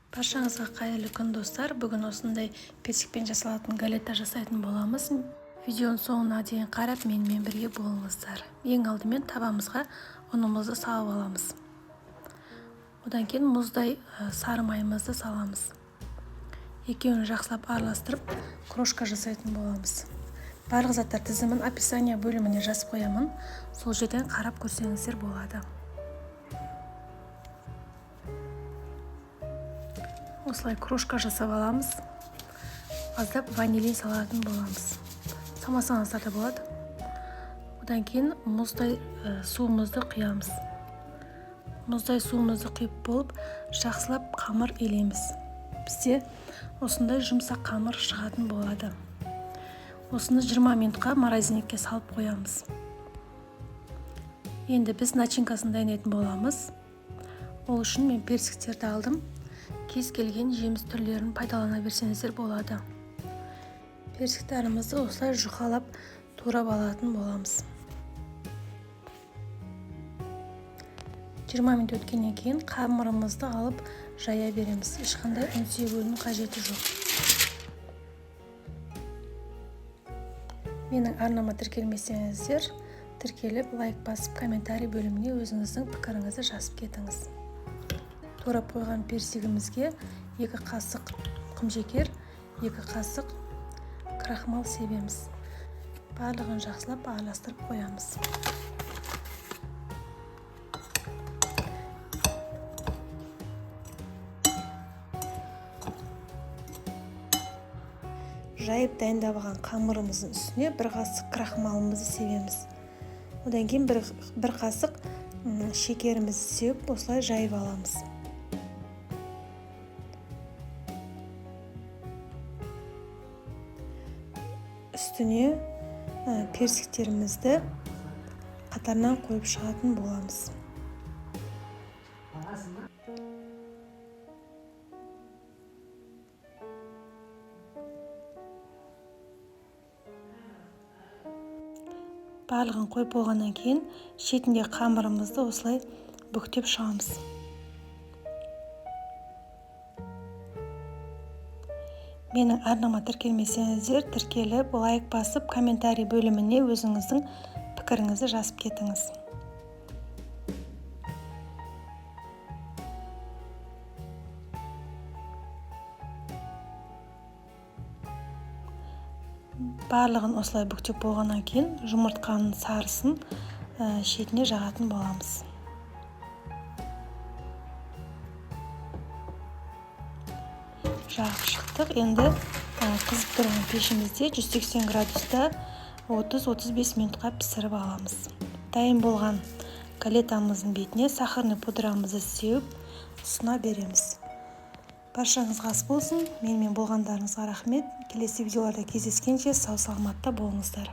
Баршаңызға қайырлы күн достар. Бүгін осындай персикпен жасалатын галета жасайтын боламыз. Видеоның соңына дейін қарап менімен бірге болыңыздар. Ең алдымен табамызға ұнымызды салып аламыз. Одан кейін мұздай сары майымызды саламыз. Екеуін жақсылап араластырып крошка жасайтын боламыз. Барлық заттар тізімін описание бөліміне жазып қоямын. Сол жерден қарап көрсеңіздер болады. Осылай крошка жасап аламыз. Аздап ванилин салатын боламыз. Салмасаңыздар да болады. Одан кейін мұздай суымызды құямыз. Мұздай суымызды құйып болып, жақсылап қамыр илейміз. Бізде осындай жұмсақ қамыр шығатын болады. Осыны 20 минутқа морозильникке салып қоямыз. Енді біз начинкасын дайындайтын боламыз. Ол үшін мен персиктерді алдым. Кез келген жеміс түрлерін пайдалана берсеңіздер болады. Персиктерімізді осылай жұқалап турап алатын боламыз. 20 минут өткеннен кейін қамырымызды алып жая береміз. Ешқандай ұн себудің қажеті жоқ. Менің арнама тіркелмесеңіздер, тіркеліп, лайк басып, комментарий бөліміне өзіңіздің пікіріңізді жазып кетіңіз. Турап қойған персигімізге 2 қасық құмжекер, 2 қасық крахмал себеміз. Барлығын жақсылап араластырып қоямыз. Жайып дайындап алған қамырымыздың үстіне 1 қасық крахмалымызды себеміз. Одан кейін 1 қасық шекерімізді сеуіп, осылай жайып аламыз. Үстіне персиктерімізді қатарынан қойып шығатын боламыз. Барлығын қойып болғаннан кейін шетінде қамырымызды осылай бүктеп шығамыз. Менің арнама тіркелмесеңіздер, тіркеліп, лайк басып, комментарий бөліміне өзіңіздің пікіріңізді жазып кетіңіз. Барлығын осылай бүктеп болғаннан кейін жұмыртқаның сарысын шетіне жағатын боламыз. Жағып шықтық. Енді қызып тұрған пешімізде 180 градуста 30-35 минутқа пісіріп аламыз. Дайын болған галетамыздың бетіне сахарный пудрамызды сеуіп ұсына береміз. Баршаңызға ас болсын. Менімен болғандарыңызға рахмет. Келесі видеоларда кездескенше сау саламатта болыңыздар.